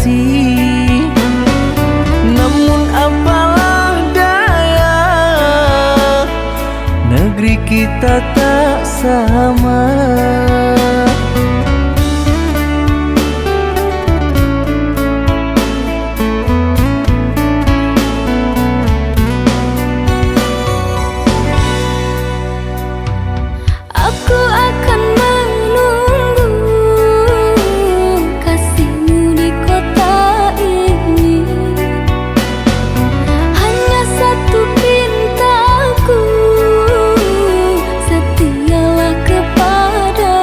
kasih. Namun apalah daya, negeri kita tak sama. Aku akan menunggu kasihmu di kota ini. Hanya satu pintaku, setialah kepada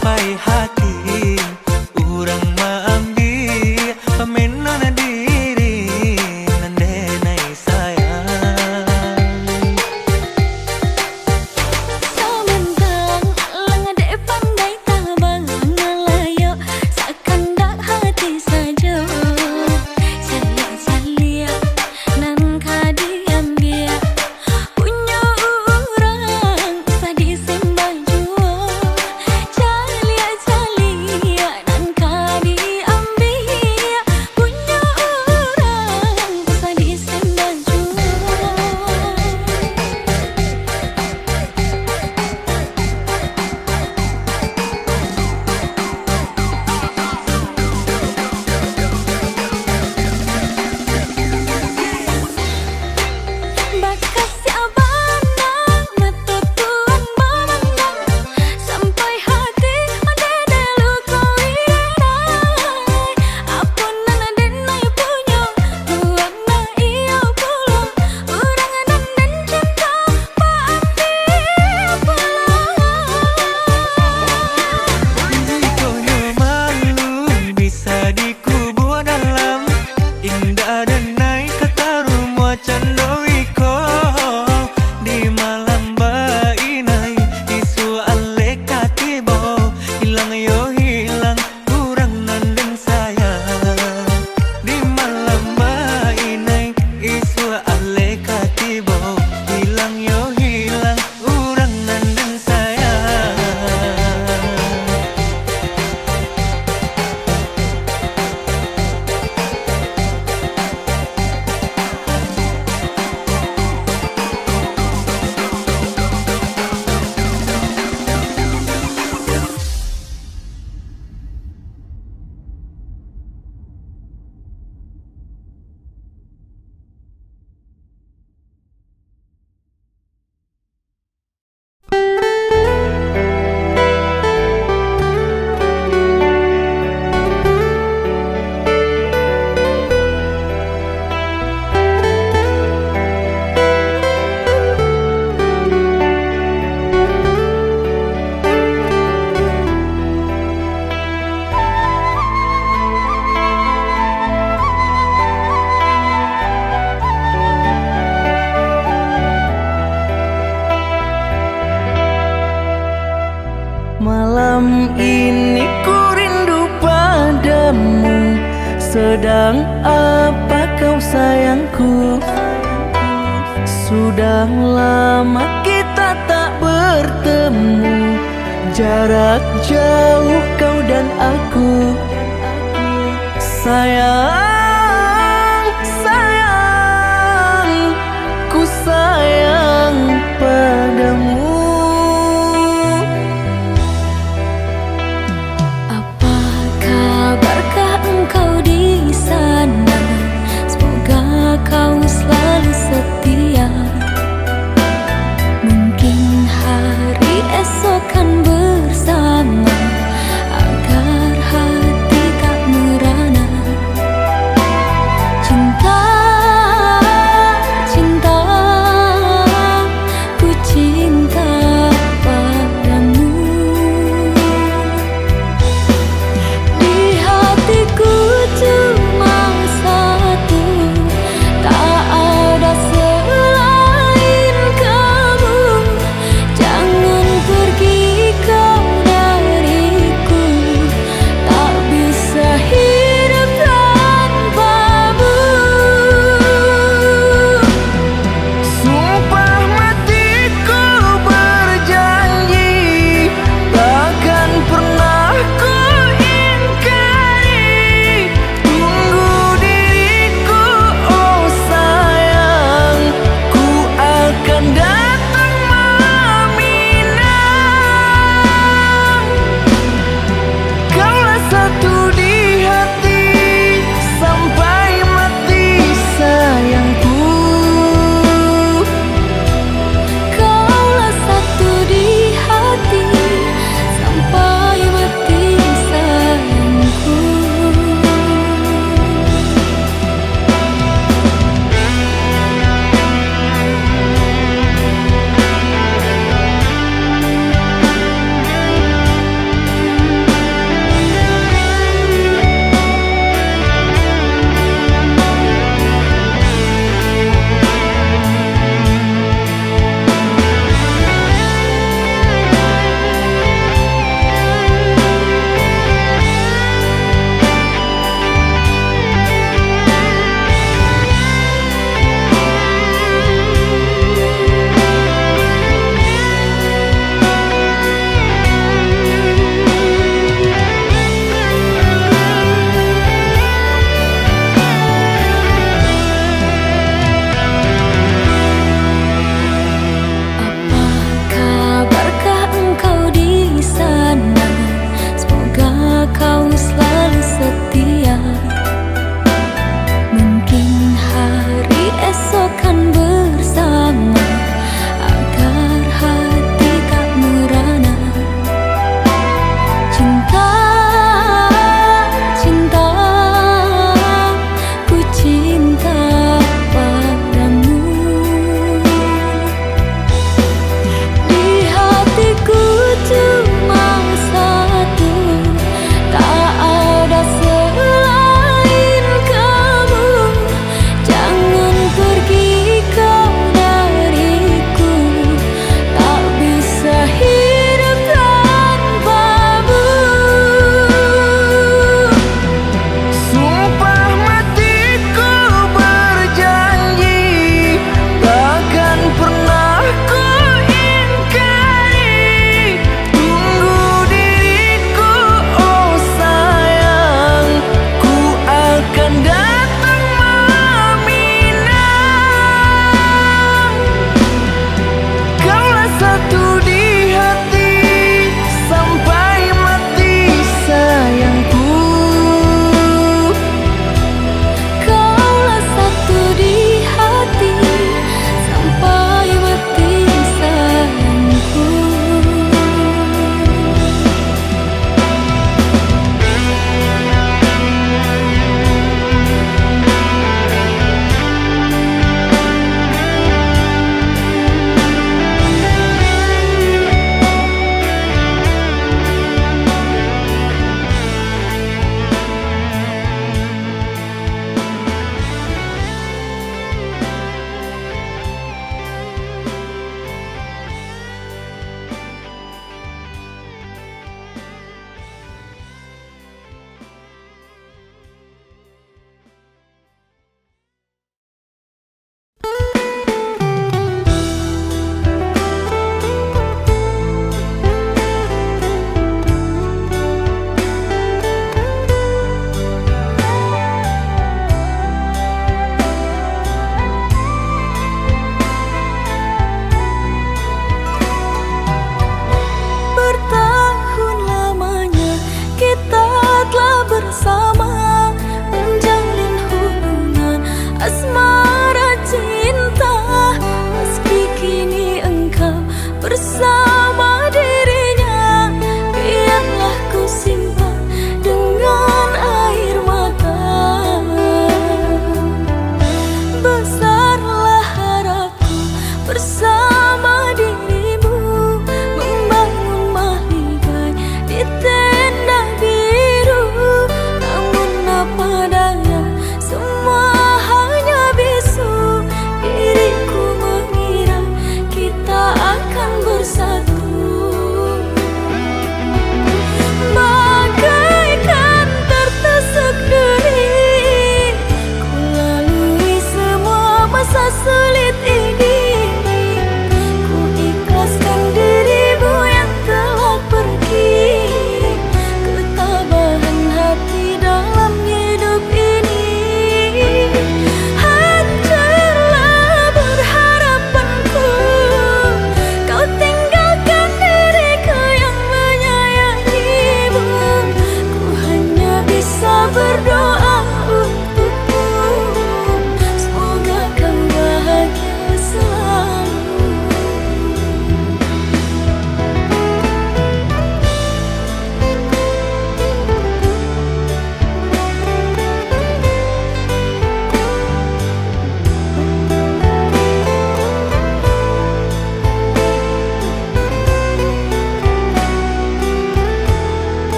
sampai hati urang maambil pamenana diri nandenai sayang. Samantang langade pandai tabang ngelayo sakandak hati saja. Calia-calia nan kadiam dia punya orang sadi sembah jua. Calia-calia nan kadiam dia punya orang sadi sembah jua. Bakas si abana matutuan memandang sampai hati madedelu kau irai. Apunan denai punya tuang na iyo pulo urang nan den cinta paati Jikonya malu bisa dikubur dalam indah dan naik kataru muacan doiko di malam bainai isu aleka tibo hilang yo hilang kurang nanden sayang di malam bainai isu aleka tibo hilang yo hilang kurang nanden sayang. Malam ini ku rindu padamu. Sedang apa kau sayangku? Sudah lama kita tak bertemu. Jarak jauh kau dan aku. Sayang, sayang, ku sayang padamu. Apa kabarkah engkau di sana? Semoga kau selalu setia. Mungkin hari esok kan bersama agar hati tak merana.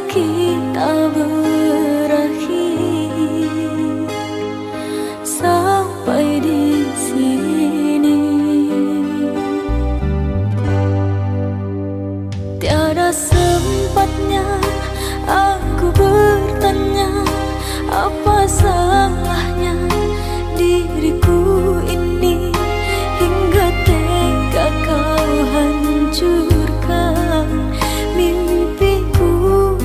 kita berakhir sampai di sini. Tiada sempatnya aku bertanya, apa salahnya diriku ini, hingga tega kau hancurkan mimpiku.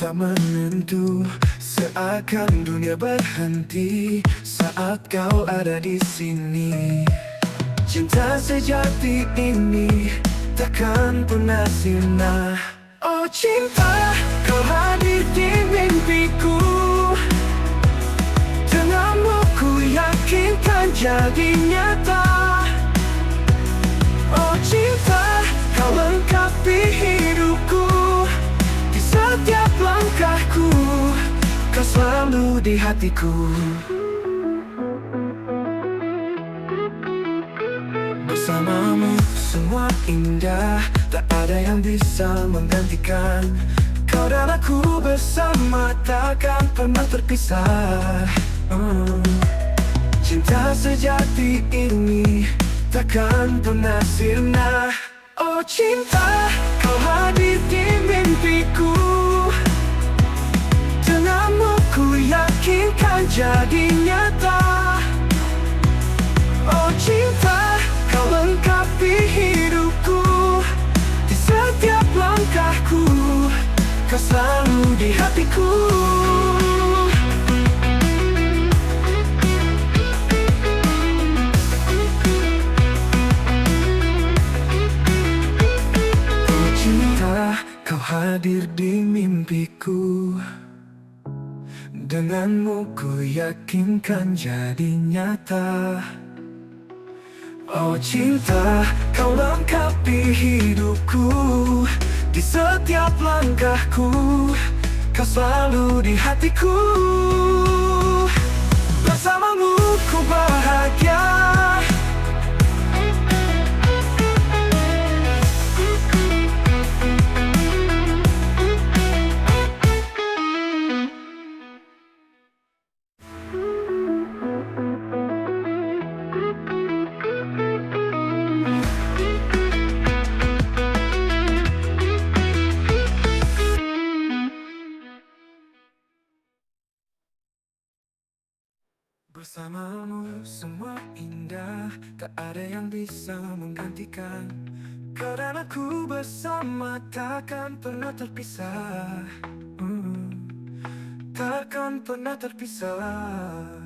tak menentu, seakan dunia berhenti saat kau ada di sini. Cinta sejati ini takkan pernah sirna. Oh cinta, kau hadir di mimpiku. Denganmu ku yakinkan jadi nyata. Oh cinta, kau lengkapi hidupku. Di setiap langkahku, kau selalu di hatiku. Bersamamu semua indah, tak ada yang bisa menggantikan. Kau dan aku bersama takkan pernah terpisah. Cinta sejati ini takkan pernah sirna. Oh cinta, kau hadir di mimpiku. Denganmu ku yakinkan jadi nyata. Oh cinta, kau lengkapi hidupku. Di setiap langkahku, kau selalu di hatiku. Oh cinta, kau hadir di mimpiku. Denganmu ku yakinkan jadi nyata. Oh cinta, kau lengkapi hidupku. Di setiap langkahku, kau selalu di hatiku. Bersamamu ku bahagia. Bersamamu semua indah, tak ada yang bisa menggantikan. Kau dan aku bersama takkan pernah terpisah. Takkan pernah terpisah.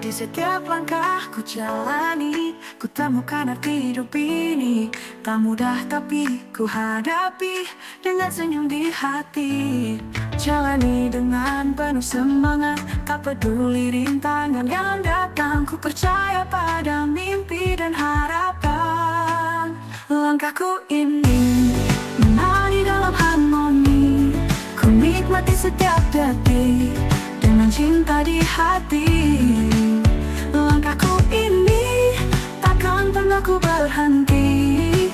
Di setiap langkah ku jalani, ku temukan arti hidup ini. Tak mudah tapi ku hadapi dengan senyum di hati. Jalani dengan penuh semangat, tak peduli rintangan yang datang. Ku percaya pada mimpi dan harapan. Langkahku ini menari dalam harmoni. Ku nikmati setiap detik dengan cinta di hati. Langkahku ini takkan pernah ku berhenti,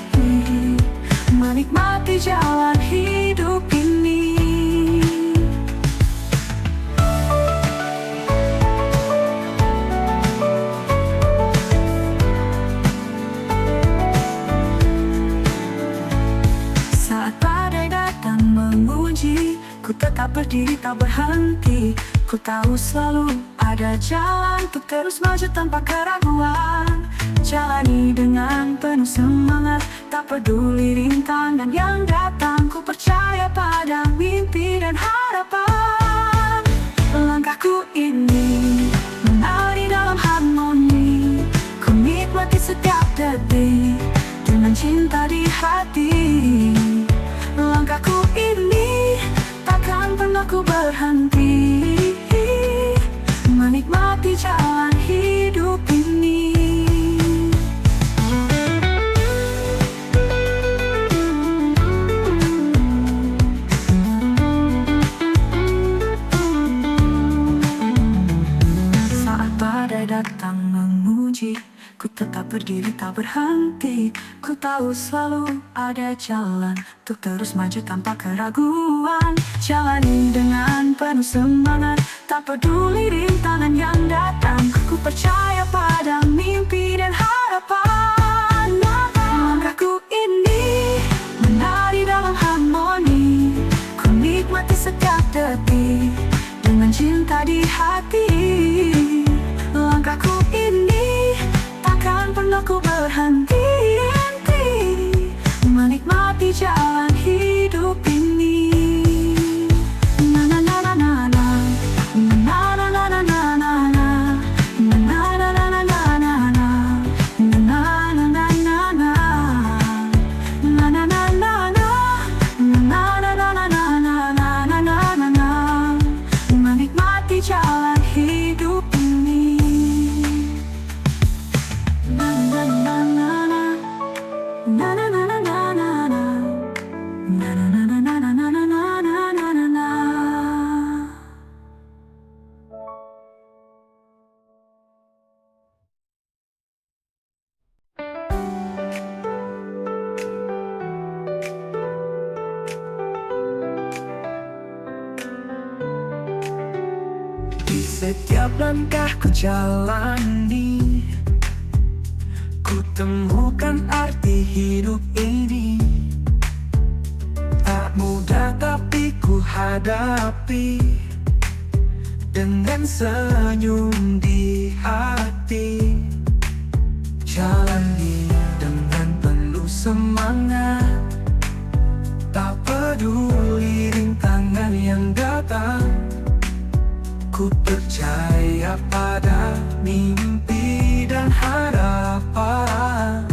menikmati jalan hidup ini. Saat badai datang menguji, ku tetap berdiri tak berhenti. Ku tahu selalu ada jalan untuk terus maju tanpa keraguan. Jalani dengan penuh semangat, tak peduli rintangan yang datang. Ku percaya pada mimpi dan harapan. Langkahku ini menari dalam harmoni. Ku nikmati setiap detik dengan cinta di hati. Langkahku ini takkan pernah ku berhenti, menikmati jalan hidup ini. Saat badai datang menguji, ku tetap berdiri tak berhenti. Ku tahu selalu ada jalan untuk terus maju tanpa keraguan. Jalani dengan penuh semangat, tak peduli rintangan yang datang. Ku percaya pada mimpi dan harapan. di hati. Langkahku ini takkan pernah ku berhenti menikmati jalan hidup ini. Na na na na na na, na na na na na na na, na na na na na na na, na na na na na na, na na na na na, na na na na na na na na na na, menikmati jalan hidup ini. Na na na na na, na na na na na na na, na na na na na na na na na na na. Di setiap langkah ku jalani, ku temukan arti hidup ini. Tak mudah tapi ku hadapi dengan senyum di hati. Jalani dengan penuh semangat, tak peduli rintangan yang datang. Ku percaya pada mimpi dan harapan.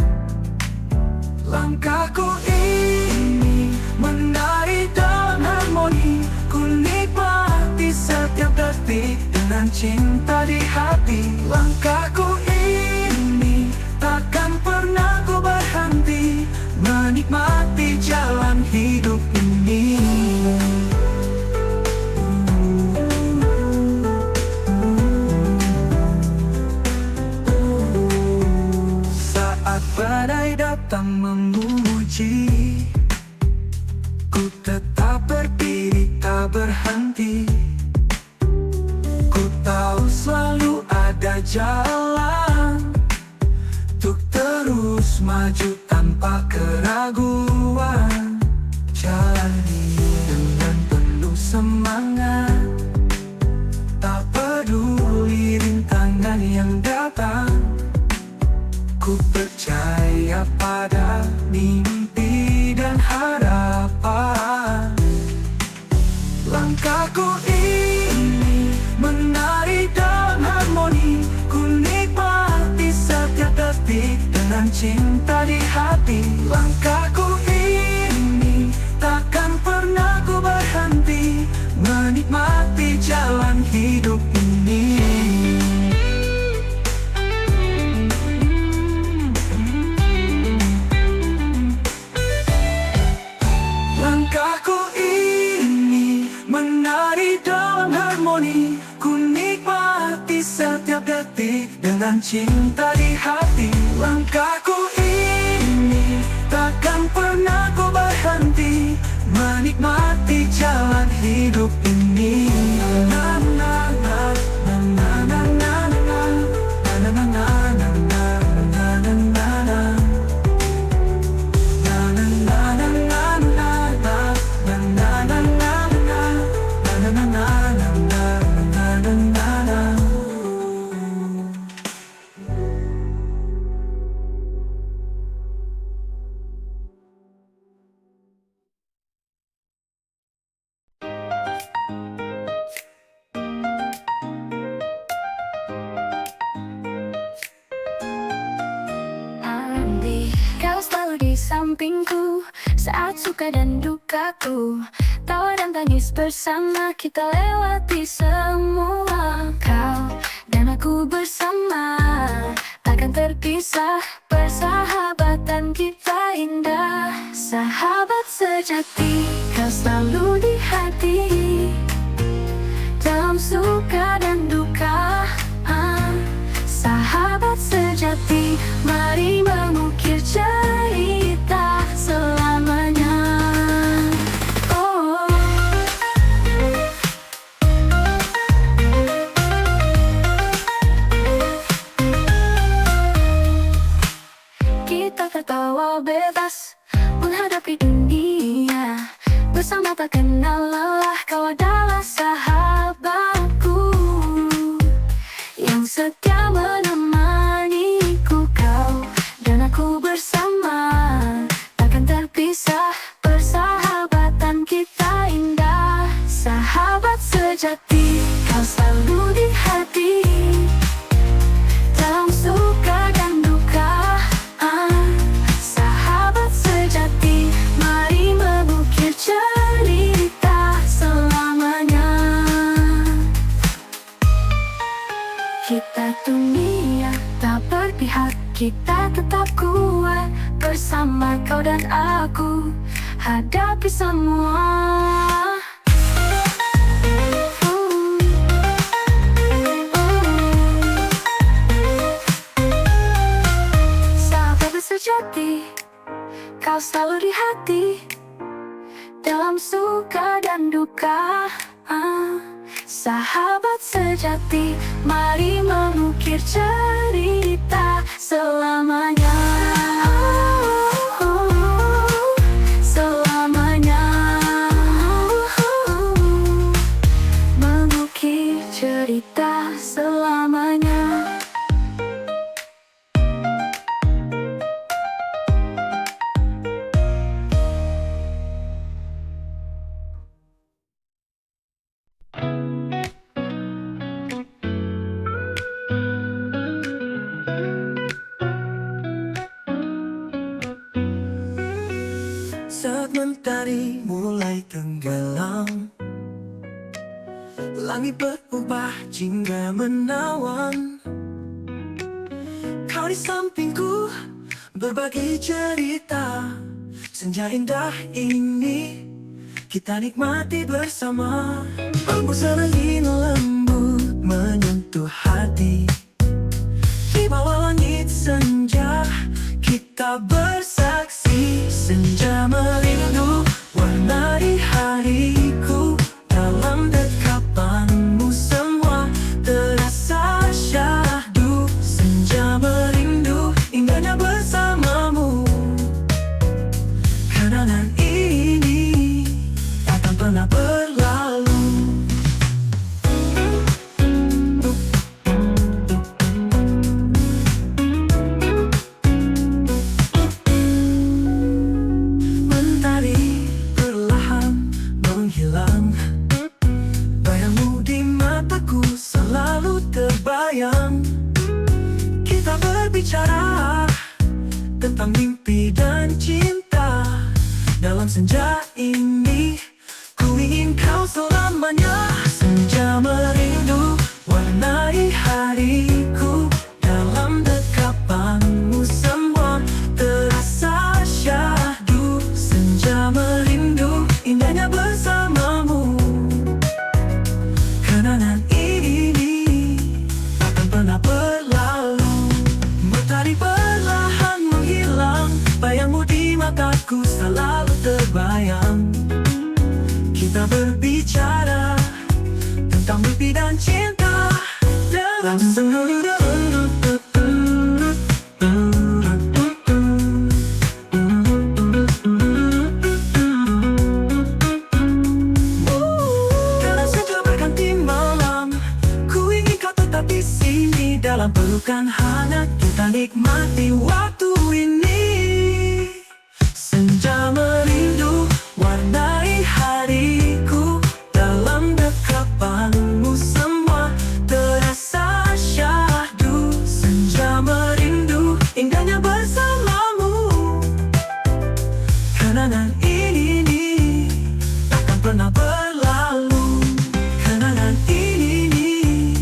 Langkahku ini menari dalam harmoni, ku nikmati setiap detik dengan cinta di hati. Langkahku ini takkan pernah ku berhenti menikmati jalan hidup ini. Badai datang memuji, ku tetap berdiri tak berhenti. Ku tahu selalu ada jalan untuk terus maju tanpa keraguan. Jalani dengan penuh semangat, tak peduli rintangan yang datang. Ku percaya pada mimpi dan harapan. Langkahku ini menari dalam harmoni, ku nikmati setiap detik dengan cinta di hati. Langkahku ini takkan pernah ku berhenti menikmati jalan hidup ini. Langkahku ini menari dalam harmoni, ku nikmati setiap detik dengan cinta di hati. Langkahku ini takkan pernah ku berhenti menikmati jalan hidup ini. Na na na na na na na na na na na na na na na. Kau selalu di sampingku saat suka dan dukaku, tawa dan tangis bersama kita lewati semua. Kau dan aku bersama takkan terpisah, persahabatan kita indah. Sahabat sejati, kau selalu di hati, dalam suka dan duka. Sahabat sejati, mari mengukir cerita selamanya. Oh, kita tertawa bebas menghadapi dunia, bersama tak kenal lelah. Kau adalah sahabatku. kau selalu di hati. Dalam suka dan duka, sahabat sejati, mari mengukir cerita selamanya. Kita dunia tak berpihak, kita tetap kuat bersama kau dan aku, hadapi semua. Sahabat sejati, kau selalu di hati. Dalam suka dan duka, sahabat sejati, mari mengukir cerita selamanya. Selamanya. Mengukir cerita selamanya. Saat mentari mulai tenggelam, langit berubah jingga menawan. Kau di sampingku berbagi cerita. Senja indah ini kita nikmati bersama. Hembusan angin lembut menyentuh hati. Di bawah langit senja kita bersaksi. Senja merindu warnai hariku. Dalam dekapanmu semua terasa syahdu. Senja merindu indahnya bersamamu. Kenangan ini takkan pernah berlalu. Mentari perlahan menghilang. Bayangmu di mataku selalu terbayang. Kita berbicara tentang mimpi dan cinta. Dalam senja ini ku ingin kau selamanya. Senja merindu warnai hariku. Dalam dekapanmu semua terasa syahdu. Senja merindu indahnya bersamamu. Kenangan ini takkan pernah berlalu. Mentari perlahan menghilang. Bayangmu di mataku selalu terbayang. Kita berbicara tentang mimpi dan cinta. Dalam dalam senja berganti malam, ku ingin kau tetap di sini. Dalam pelukan hangat kita nikmati waktu ini. Senja merindu warnai hariku. Dalam dekapanmu semua terasa syahdu. Senja merindu indahnya bersamamu. Kenangan ini takkan pernah berlalu. Kenangan ini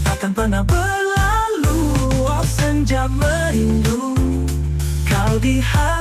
takkan pernah berlalu. Oh, senja merindu kau di hati.